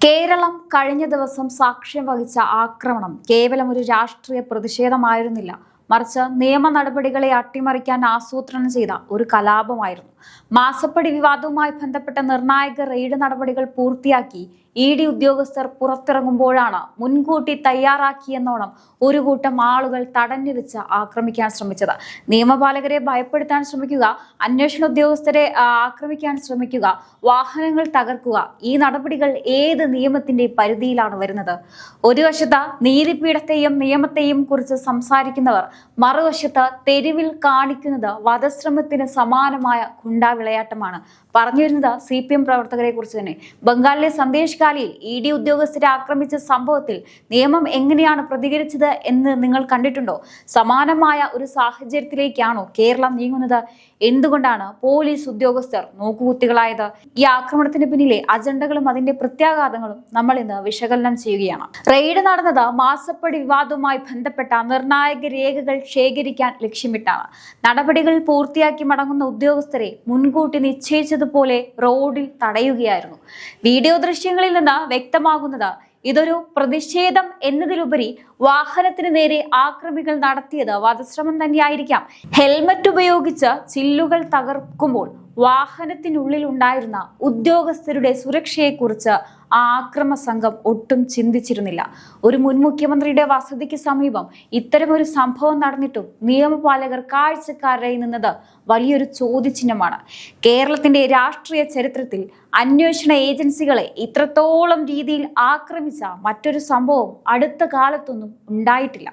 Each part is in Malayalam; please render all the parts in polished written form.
കേരളം കഴിഞ്ഞ ദിവസം സാക്ഷ്യം വഹിച്ച ആക്രമണം കേവലം ഒരു രാഷ്ട്രീയ പ്രതിഷേധമായിരുന്നില്ല, മറിച്ച് നിയമ നടപടികളെ അട്ടിമറിക്കാൻ ആസൂത്രണം ചെയ്ത ഒരു കലാപമായിരുന്നു. മാസപ്പടി വിവാദവുമായി ബന്ധപ്പെട്ട നിർണായക റെയ്ഡ് നടപടികൾ പൂർത്തിയാക്കി ഇ.ഡി. ഉദ്യോഗസ്ഥർ പുറത്തിറങ്ങുമ്പോഴാണ് മുൻകൂട്ടി തയ്യാറാക്കിയെന്നോണം ഒരു കൂട്ടം ആളുകൾ തടഞ്ഞു വെച്ച് ആക്രമിക്കാൻ ശ്രമിച്ചത്. നിയമപാലകരെ ഭയപ്പെടുത്താൻ ശ്രമിക്കുക, അന്വേഷണ ഉദ്യോഗസ്ഥരെ ആക്രമിക്കാൻ ശ്രമിക്കുക, വാഹനങ്ങൾ തകർക്കുക, ഈ നടപടികൾ ഏത് നിയമത്തിന്റെ പരിധിയിലാണ് വരുന്നത്? ഒരു വശത്ത് നീതിപീഠത്തെയും നിയമത്തെയും കുറിച്ച് സംസാരിക്കുന്നവർ, മറുവശത്ത് തെരുവിൽ കാണിക്കുന്നത് വധശ്രമത്തിന് സമാനമായ ഗുണ്ടാ വിളയാട്ടമാണ്. പറഞ്ഞു വരുന്നത് CPM പ്രവർത്തകരെ കുറിച്ച് തന്നെ. ബംഗാളിലെ സന്ദേശ് ഖാലിയിൽ ഇ.ഡി. ഉദ്യോഗസ്ഥരെ ആക്രമിച്ച സംഭവത്തിൽ നിയമം എങ്ങനെയാണ് പ്രതികരിച്ചത് എന്ന് നിങ്ങൾ കണ്ടിട്ടുണ്ടോ? സമാനമായ ഒരു സാഹചര്യത്തിലേക്കാണോ കേരളം നീങ്ങുന്നത്? എന്തുകൊണ്ടാണ് പോലീസ് ഉദ്യോഗസ്ഥർ നോക്കുകുത്തികളായത്? ഈ ആക്രമണത്തിന് പിന്നിലെ അജണ്ടകളും അതിന്റെ പ്രത്യാഘാതങ്ങളും നമ്മൾ ഇന്ന് വിശകലനം ചെയ്യുകയാണ്. റെയ്ഡ് നടന്നത് മാസപ്പടി വിവാദവുമായി ബന്ധപ്പെട്ട നിർണായക രേഖകൾ ശേഖരിക്കാൻ ലക്ഷ്യമിട്ടാണ്. നടപടികൾ പൂർത്തിയാക്കി മടങ്ങുന്ന ഉദ്യോഗസ്ഥരെ മുൻകൂട്ടി നിശ്ചയിച്ചതുപോലെ റോഡിൽ തടയുകയായിരുന്നു. വീഡിയോ ദൃശ്യങ്ങളിൽ നിന്ന് വ്യക്തമാകുന്നത് ഇതൊരു പ്രതിഷേധം എന്നതിലുപരി വാഹനത്തിന് നേരെ ആക്രമികൾ നടത്തിയത് വധശ്രമം തന്നെയായിരിക്കാം. ഹെൽമറ്റ് ഉപയോഗിച്ച് ചില്ലുകൾ തകർക്കുമ്പോൾ വാഹനത്തിനുള്ളിൽ ഉണ്ടായിരുന്ന ഉദ്യോഗസ്ഥരുടെ സുരക്ഷയെക്കുറിച്ച് ആ ആക്രമ സംഘം ഒട്ടും ചിന്തിച്ചിരുന്നില്ല. ഒരു മുൻ മുഖ്യമന്ത്രിയുടെ വസതിക്ക് സമീപം ഇത്തരമൊരു സംഭവം നടന്നിട്ടും നിയമപാലകർ കാഴ്ചക്കാരായി നിന്നത് വലിയൊരു ചോദ്യചിഹ്നമാണ്. കേരളത്തിന്റെ രാഷ്ട്രീയ ചരിത്രത്തിൽ അന്വേഷണ ഏജൻസികളെ ഇത്രത്തോളം രീതിയിൽ ആക്രമിച്ച മറ്റൊരു സംഭവം അടുത്ത കാലത്തൊന്നും ഉണ്ടായിട്ടില്ല.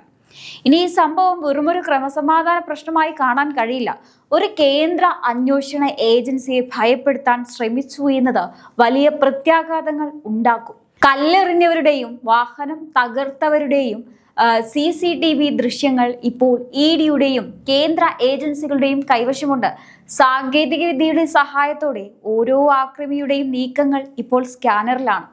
ഇനി ഈ സംഭവം വെറുമൊരു ക്രമസമാധാന പ്രശ്നമായി കാണാൻ കഴിയില്ല. ഒരു കേന്ദ്ര അന്വേഷണ ഏജൻസിയെ ഭയപ്പെടുത്താൻ ശ്രമിച്ചു എന്നത് വലിയ പ്രത്യാഘാതങ്ങൾ ഉണ്ടാക്കും. കല്ലെറിഞ്ഞവരുടെയും വാഹനം തകർത്തവരുടെയും CCTV ദൃശ്യങ്ങൾ ഇപ്പോൾ ഇ.ഡിയുടെയും കേന്ദ്ര ഏജൻസികളുടെയും കൈവശമുണ്ട്. സാങ്കേതിക വിദ്യയുടെ സഹായത്തോടെ ഓരോ ആക്രമിയുടെയും നീക്കങ്ങൾ ഇപ്പോൾ സ്കാനറിലാണ്.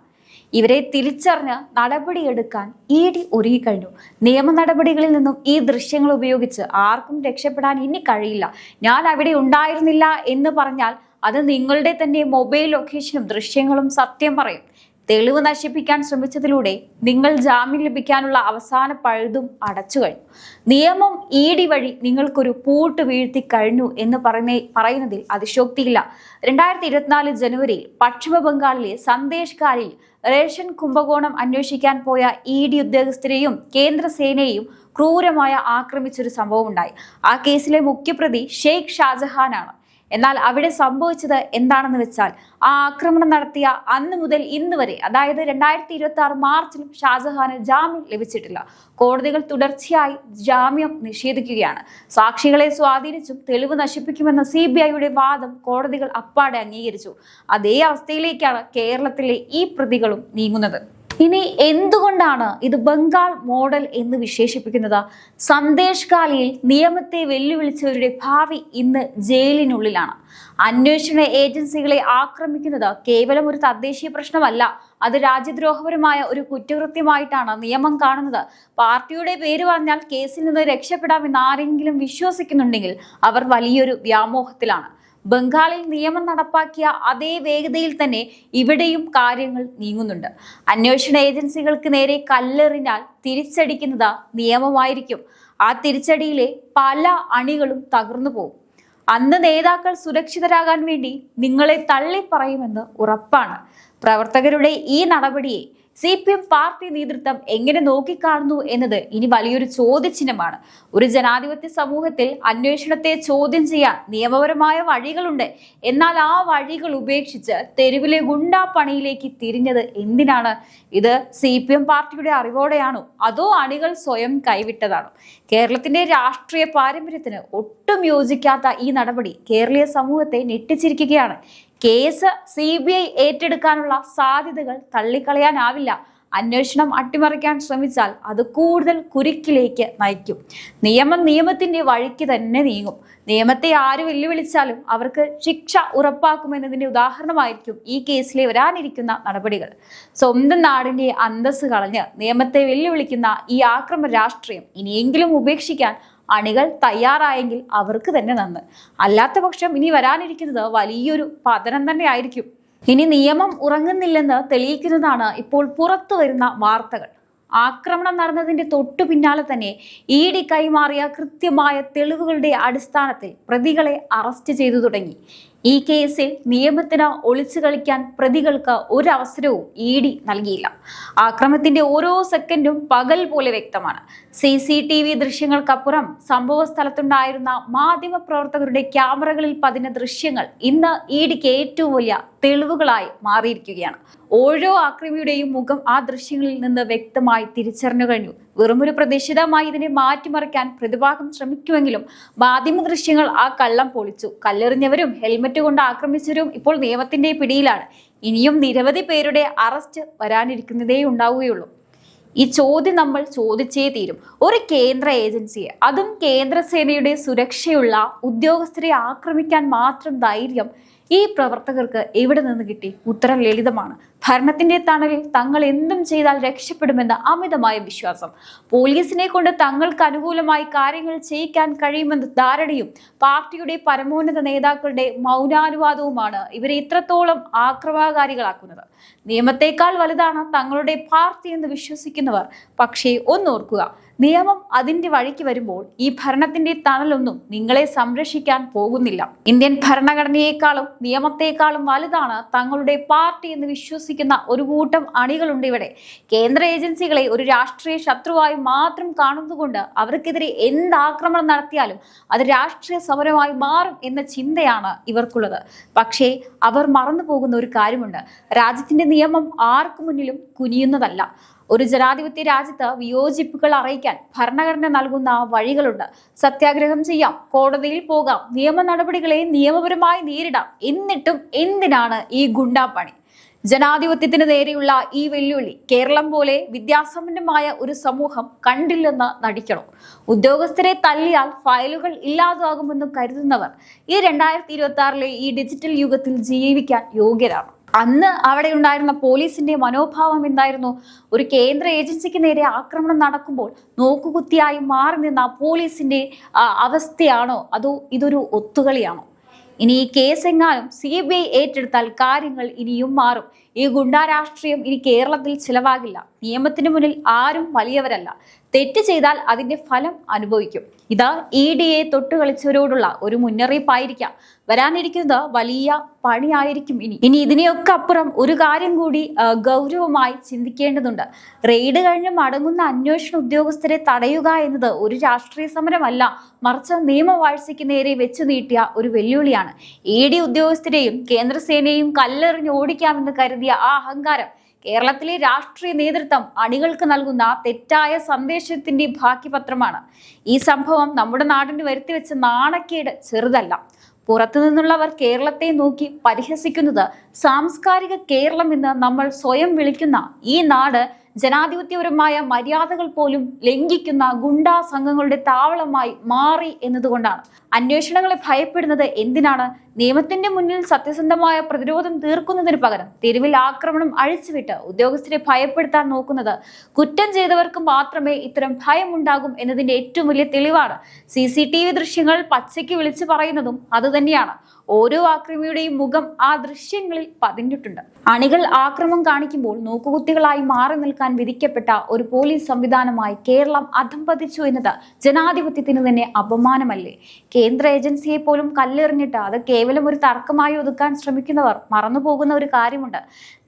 ഇവരെ തിരിച്ചറിഞ്ഞ് നടപടിയെടുക്കാൻ ഇ.ഡി. ഒരുങ്ങിക്കഴിഞ്ഞു. നിയമ നടപടികളിൽ നിന്നും ഈ ദൃശ്യങ്ങൾ ഉപയോഗിച്ച് ആർക്കും രക്ഷപ്പെടാൻ ഇനി കഴിയില്ല. ഞാൻ അവിടെ ഉണ്ടായിരുന്നില്ല എന്ന് പറഞ്ഞാൽ അത് നിങ്ങളുടെ തന്നെ മൊബൈൽ ലൊക്കേഷനും ദൃശ്യങ്ങളും സത്യം പറയും. തെളിവ് നശിപ്പിക്കാൻ ശ്രമിച്ചതിലൂടെ നിങ്ങൾ ജാമ്യം ലഭിക്കാനുള്ള അവസാന പഴുതും അടച്ചു കഴിഞ്ഞു. നിയമം ഇ.ഡി. വഴി നിങ്ങൾക്കൊരു പൂട്ട് വീഴ്ത്തി കഴിഞ്ഞു എന്ന് പറയുന്നതിൽ അതിശോക്തിയില്ല. 2024 ജനുവരിയിൽ പശ്ചിമ ബംഗാളിലെ സന്ദേശ് ഖാലിയിൽ റേഷൻ കുംഭകോണം അന്വേഷിക്കാൻ പോയ ഇ.ഡി. ഉദ്യോഗസ്ഥരെയും കേന്ദ്രസേനയെയും ക്രൂരമായ ആക്രമിച്ചൊരു സംഭവം ഉണ്ടായി. ആ കേസിലെ മുഖ്യപ്രതി ഷെയ്ഖ് ഷാജഹാനാണ്. എന്നാൽ അവിടെ സംഭവിച്ചത് എന്താണെന്ന് വെച്ചാൽ, ആ ആക്രമണം നടത്തിയ അന്ന് മുതൽ ഇന്ന് വരെ, അതായത് 2026 മാർച്ചിലും ഷാജഹാന് ജാമ്യം ലഭിച്ചിട്ടില്ല. കോടതികൾ തുടർച്ചയായി ജാമ്യം നിഷേധിക്കുകയാണ്. സാക്ഷികളെ സ്വാധീനിച്ചും തെളിവ് നശിപ്പിക്കുമെന്ന CBIയുടെ വാദം കോടതികൾ അപ്പാടെ അംഗീകരിച്ചു. അതേ അവസ്ഥയിലേക്കാണ് കേരളത്തിലെ ഈ പ്രതികളും നീങ്ങുന്നത്. ഇനി എന്തുകൊണ്ടാണ് ഇത് ബംഗാൾ മോഡൽ എന്ന് വിശേഷിപ്പിക്കുന്നത്? സന്ദേശ് ഖാലിയിൽ നിയമത്തെ വെല്ലുവിളിച്ചവരുടെ ഭാവി ഇന്ന് ജയിലിനുള്ളിലാണ്. അന്വേഷണ ഏജൻസികളെ ആക്രമിക്കുന്നത് കേവലം ഒരു തദ്ദേശീയ പ്രശ്നമല്ല, അത് രാജ്യദ്രോഹപരമായ ഒരു കുറ്റകൃത്യമായിട്ടാണ് നിയമം കാണുന്നത്. പാർട്ടിയുടെ പേര് പറഞ്ഞാൽ കേസിൽ നിന്ന് രക്ഷപ്പെടാമെന്ന് ആരെങ്കിലും വിശ്വസിക്കുന്നുണ്ടെങ്കിൽ അവർ വലിയൊരു വ്യാമോഹത്തിലാണ്. ബംഗാളിൽ നിയമം നടപ്പാക്കിയ അതേ വേഗതയിൽ തന്നെ ഇവിടെയും കാര്യങ്ങൾ നീങ്ങുന്നുണ്ട്. അന്വേഷണ ഏജൻസികൾക്ക് നേരെ കല്ലെറിഞ്ഞാൽ തിരിച്ചടിക്കുന്നത് നിയമമായിരിക്കും. ആ തിരിച്ചടിയിലെ പല അണികളും തകർന്നു പോകും. അന്ന് നേതാക്കൾ സുരക്ഷിതരാകാൻ വേണ്ടി നിങ്ങളെ തള്ളിപ്പറയുമെന്ന് ഉറപ്പാണ്. പ്രവർത്തകരുടെ ഈ നടപടിയെ CPM പാർട്ടി നേതൃത്വം എങ്ങനെ നോക്കിക്കാണുന്നു എന്നത് ഇനി വലിയൊരു ചോദ്യചിഹ്നമാണ്. ഒരു ജനാധിപത്യ സമൂഹത്തിൽ അന്വേഷണത്തെ ചോദ്യം ചെയ്യാൻ നിയമപരമായ വഴികളുണ്ട്. എന്നാൽ ആ വഴികൾ ഉപേക്ഷിച്ച് തെരുവിലെ ഗുണ്ടാ പണിയിലേക്ക് തിരിഞ്ഞത് എന്തിനാണ്? ഇത് CPM പാർട്ടിയുടെ അറിവോടെയാണോ, അതോ അണികൾ സ്വയം കൈവിട്ടതാണോ? കേരളത്തിന്റെ രാഷ്ട്രീയ പാരമ്പര്യത്തിന് ഒട്ടും യോജിക്കാത്ത ഈ നടപടി കേരളീയ സമൂഹത്തെ ഞെട്ടിച്ചിരിക്കുകയാണ്. കേസ് CBI ഏറ്റെടുക്കാനുള്ള സാധ്യതകൾ തള്ളിക്കളയാനാവില്ല. അന്വേഷണം അട്ടിമറിക്കാൻ ശ്രമിച്ചാൽ അത് കൂടുതൽ കുരുക്കിലേക്ക് നയിക്കും. നിയമം നിയമത്തിന്റെ വഴിക്ക് തന്നെ നീങ്ങും. നിയമത്തെ ആര് വെല്ലുവിളിച്ചാലും അവർക്ക് ശിക്ഷ ഉറപ്പാക്കുമെന്നതിന്റെ ഉദാഹരണമായിരിക്കും ഈ കേസിലെ വരാനിരിക്കുന്ന നടപടികൾ. സ്വന്തം നാടിന്റെ അന്തസ് കളഞ്ഞ് നിയമത്തെ വെല്ലുവിളിക്കുന്ന ഈ ആക്രമ രാഷ്ട്രീയം ഇനിയെങ്കിലും ഉപേക്ഷിക്കാൻ അണികൾ തയ്യാറായെങ്കിൽ അവർക്ക് തന്നെ നന്ന്. അല്ലാത്ത പക്ഷം ഇനി വരാനിരിക്കുന്നത് വലിയൊരു പതനം തന്നെ ആയിരിക്കും. ഇനി നിയമം ഉറങ്ങുന്നില്ലെന്ന് തെളിയിക്കുന്നതാണ് ഇപ്പോൾ പുറത്തു വരുന്ന വാർത്തകൾ. ആക്രമണം നടന്നതിന്റെ തൊട്ടു പിന്നാലെ തന്നെ ED കൈമാറിയ കൃത്യമായ തെളിവുകളുടെ അടിസ്ഥാനത്തിൽ പ്രതികളെ അറസ്റ്റ് ചെയ്തു തുടങ്ങി. ഈ കേസിൽ നിയമത്തിന് ഒളിച്ചു കളിക്കാൻ പ്രതികൾക്ക് ഒരവസരവും ED നൽകിയില്ല. ആക്രമണത്തിന്റെ ഓരോ സെക്കൻഡും പകൽ പോലെ വ്യക്തമാണ്. CCTV ദൃശ്യങ്ങൾക്കപ്പുറം സംഭവ സ്ഥലത്തുണ്ടായിരുന്ന മാധ്യമപ്രവർത്തകരുടെ ക്യാമറകളിൽ പതിഞ്ഞ ദൃശ്യങ്ങൾ ഇന്ന് EDക്ക് ഏറ്റവും വലിയ തെളിവുകളായി മാറിയിരിക്കുകയാണ്. ഓരോ ആക്രമിയുടെയും മുഖം ആ ദൃശ്യങ്ങളിൽ നിന്ന് വ്യക്തമായി തിരിച്ചറിഞ്ഞു കഴിഞ്ഞു. വെറുമൊരു പ്രതിഷേധമായി ഇതിനെ മാറ്റിമറിക്കാൻ പ്രതിഭാഗം ശ്രമിക്കുമെങ്കിലും മാധ്യമ ദൃശ്യങ്ങൾ ആ കള്ളം പൊളിച്ചു. കല്ലെറിഞ്ഞവരും ഹെൽമറ്റ് കൊണ്ട് ആക്രമിച്ചവരും ഇപ്പോൾ നിയമത്തിന്റെ പിടിയിലാണ്. ഇനിയും നിരവധി പേരുടെ അറസ്റ്റ് വരാനിരിക്കുന്നതേ ഉണ്ടാവുകയുള്ളൂ. ഈ ചോദ്യം നമ്മൾ ചോദിച്ചേ തീരും. ഒരു കേന്ദ്ര ഏജൻസിയെ, അതും കേന്ദ്രസേനയുടെ സുരക്ഷയുള്ള ഉദ്യോഗസ്ഥരെ ആക്രമിക്കാൻ മാത്രം ധൈര്യം ഈ പ്രവർത്തകർക്ക് എവിടെ നിന്ന് കിട്ടി? ഉത്തരം ലളിതമാണ്. ഭരണത്തിന്റെ തണലിൽ തങ്ങൾ എന്തും ചെയ്താൽ രക്ഷപ്പെടുമെന്ന അമിതമായ വിശ്വാസം. പോലീസിനെ കൊണ്ട് തങ്ങൾക്ക് അനുകൂലമായി കാര്യങ്ങൾ ചെയ്യിക്കാൻ കഴിയുമെന്ന ധാരണയും പാർട്ടിയുടെ പരമോന്നത നേതാക്കളുടെ മൗനാനുവാദവുമാണ് ഇവരെ ഇത്രത്തോളം ആക്രമണകാരികളാക്കുന്നത്. നിയമത്തെക്കാൾ വലുതാണ് തങ്ങളുടെ പാർട്ടി എന്ന് വിശ്വസിക്കുന്നവർ. പക്ഷേ ഒന്നോർക്കുക, നിയമം അതിന്റെ വഴിക്ക് വരുമ്പോൾ ഈ ഭരണത്തിന്റെ തണലൊന്നും നിങ്ങളെ സംരക്ഷിക്കാൻ പോകുന്നില്ല. ഇന്ത്യൻ ഭരണഘടനയെക്കാളും നിയമത്തെക്കാളും വലുതാണ് തങ്ങളുടെ പാർട്ടി എന്ന് വിശ്വസിക്കുന്ന ഒരു കൂട്ടം അണികളുണ്ട് ഇവിടെ. കേന്ദ്ര ഏജൻസികളെ ഒരു രാഷ്ട്രീയ ശത്രുവായി മാത്രം കാണുന്നതുകൊണ്ട് അവർക്കെതിരെ എന്ത് ആക്രമണം നടത്തിയാലും അത് രാഷ്ട്രീയ സമരമായി മാറും എന്ന ചിന്തയാണ് ഇവർക്കുള്ളത്. പക്ഷേ അവർ മറന്നു പോകുന്ന ഒരു കാര്യമുണ്ട്. രാജ്യത്തിന്റെ നിയമം ആർക്കു മുന്നിലും കുനിയുന്നതല്ല. ഒരു ജനാധിപത്യ രാജ്യത്ത് വിയോജിപ്പുകൾ അറിയിക്കാൻ ഭരണഘടന നൽകുന്ന വഴികളുണ്ട്. സത്യാഗ്രഹം ചെയ്യാം, കോടതിയിൽ പോകാം, നിയമ നടപടികളെ നിയമപരമായി നേരിടാം. എന്നിട്ടും എന്തിനാണ് ഈ ഗുണ്ടാപ്പണി? ജനാധിപത്യത്തിന് നേരെയുള്ള ഈ വെല്ലുവിളി കേരളം പോലെ വിദ്യാസമ്പന്നമായ ഒരു സമൂഹം കണ്ടില്ലെന്ന് നടിക്കണം. ഉദ്യോഗസ്ഥരെ തല്ലിയാൽ ഫയലുകൾ ഇല്ലാതാകുമെന്ന് കരുതുന്നവർ ഈ 2026 ഈ ഡിജിറ്റൽ യുഗത്തിൽ ജീവിക്കാൻ യോഗ്യരാണ്. അന്ന് അവിടെ ഉണ്ടായിരുന്ന പോലീസിന്റെ മനോഭാവം എന്തായിരുന്നു? ഒരു കേന്ദ്ര ഏജൻസിക്ക് നേരെ ആക്രമണം നടക്കുമ്പോൾ നോക്കുകുത്തിയായി മാറി നിന്ന പോലീസിന്റെ അവസ്ഥയാണോ അതോ ഇതൊരു ഒത്തുകളിയാണോ? ഇനി ഈ കേസ് എങ്ങാനും CBI ഏറ്റെടുത്താൽ കാര്യങ്ങൾ ഇനിയും മാറും. ഈ ഗുണ്ടാ രാഷ്ട്രീയം ഇനി കേരളത്തിൽ ചിലവാകില്ല. നിയമത്തിന് മുന്നിൽ ആരും വലിയവരല്ല. തെറ്റ് ചെയ്താൽ അതിന്റെ ഫലം അനുഭവിക്കും. ഇത് EDയെ തൊട്ടുകളിച്ചവരോടുള്ള ഒരു മുന്നറിയിപ്പായിരിക്കാം. വരാനിരിക്കുന്നത് വലിയ പണിയായിരിക്കും. ഇനി ഇതിനെയൊക്കെ അപ്പുറം ഒരു കാര്യം കൂടി ഗൗരവമായി ചിന്തിക്കേണ്ടതുണ്ട്. റെയ്ഡ് കഴിഞ്ഞ് മടങ്ങുന്ന അന്വേഷണ ഉദ്യോഗസ്ഥരെ തടയുക എന്നത് ഒരു രാഷ്ട്രീയ സമരമല്ല, മറിച്ച് നിയമവാഴ്ചയ്ക്ക് നേരെ വെച്ചു നീട്ടിയ ഒരു വെല്ലുവിളിയാണ്. ED ഉദ്യോഗസ്ഥരെയും കേന്ദ്രസേനയെയും കല്ലെറിഞ്ഞ് ഓടിക്കാമെന്ന് കരുതിയ ആ അഹങ്കാരം കേരളത്തിലെ രാഷ്ട്രീയ നേതൃത്വം അണികൾക്ക് നൽകുന്ന തെറ്റായ സന്ദേശത്തിന്റെ ബാക്കിപത്രമാണ്. ഈ സംഭവം നമ്മുടെ നാടിന് വരുത്തിവെച്ച നാണക്കേട് ചെറുതല്ല. പുറത്തു നിന്നുള്ളവർ കേരളത്തെ നോക്കി പരിഹസിക്കുന്നത് സാംസ്കാരിക കേരളം എന്ന് നമ്മൾ സ്വയം വിളിക്കുന്ന ഈ നാട് ജനാധിപത്യപരമായ മര്യാദകൾ പോലും ലംഘിക്കുന്ന ഗുണ്ടാ സംഘങ്ങളുടെ താവളമായി മാറി എന്നതുകൊണ്ടാണ്. അന്വേഷണങ്ങളെ ഭയപ്പെടുന്നത് എന്തിനാണ്? നിയമത്തിന്റെ മുന്നിൽ സത്യസന്ധമായ പ്രതിരോധം തീർക്കുന്നതിന് പകരം തെരുവിൽ ആക്രമണം അഴിച്ചുവിട്ട് ഉദ്യോഗസ്ഥരെ ഭയപ്പെടുത്താൻ നോക്കുന്നത് കുറ്റം ചെയ്തവർക്ക് മാത്രമേ ഇത്തരം ഭയമുണ്ടാകും എന്നതിന്റെ ഏറ്റവും വലിയ തെളിവാണ്. CCTV ദൃശ്യങ്ങൾ പച്ചയ്ക്ക് വിളിച്ചു പറയുന്നതും അതുതന്നെയാണ്. ഓരോ ആക്രമിയുടെയും മുഖം ആ ദൃശ്യങ്ങളിൽ പതിഞ്ഞിട്ടുണ്ട്. അണികൾ ആക്രമണം കാണിക്കുമ്പോൾ നോക്കുകുത്തികളായി മാറി നിൽക്കാൻ വിധിക്കപ്പെട്ട ഒരു പോലീസ് സംവിധാനമായി കേരളം അധംപതിച്ചു എന്നത് ജനാധിപത്യത്തിന് തന്നെ അപമാനമല്ലേ? കേന്ദ്ര ഏജൻസിയെ പോലും കല്ലെറിഞ്ഞിട്ട് അത് കേവലം ഒരു തർക്കമായി ഒതുക്കാൻ ശ്രമിക്കുന്നവർ മറന്നുപോകുന്ന ഒരു കാര്യമുണ്ട്.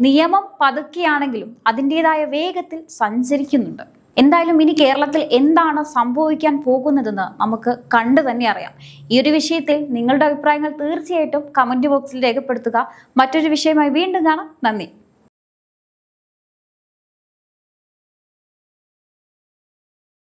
നിയമം പതുക്കെയാണെങ്കിലും അതിൻ്റെതായ വേഗത്തിൽ സഞ്ചരിക്കുന്നുണ്ട്. എന്തായാലും ഇനി കേരളത്തിൽ എന്താണ് സംഭവിക്കാൻ പോകുന്നതെന്ന് നമുക്ക് കണ്ടു തന്നെ അറിയാം. ഈ ഒരു വിഷയത്തിൽ നിങ്ങളുടെ അഭിപ്രായങ്ങൾ തീർച്ചയായിട്ടും കമന്റ് ബോക്സിൽ രേഖപ്പെടുത്തുക. മറ്റൊരു വിഷയമായി വീണ്ടും കാണാം. നന്ദി.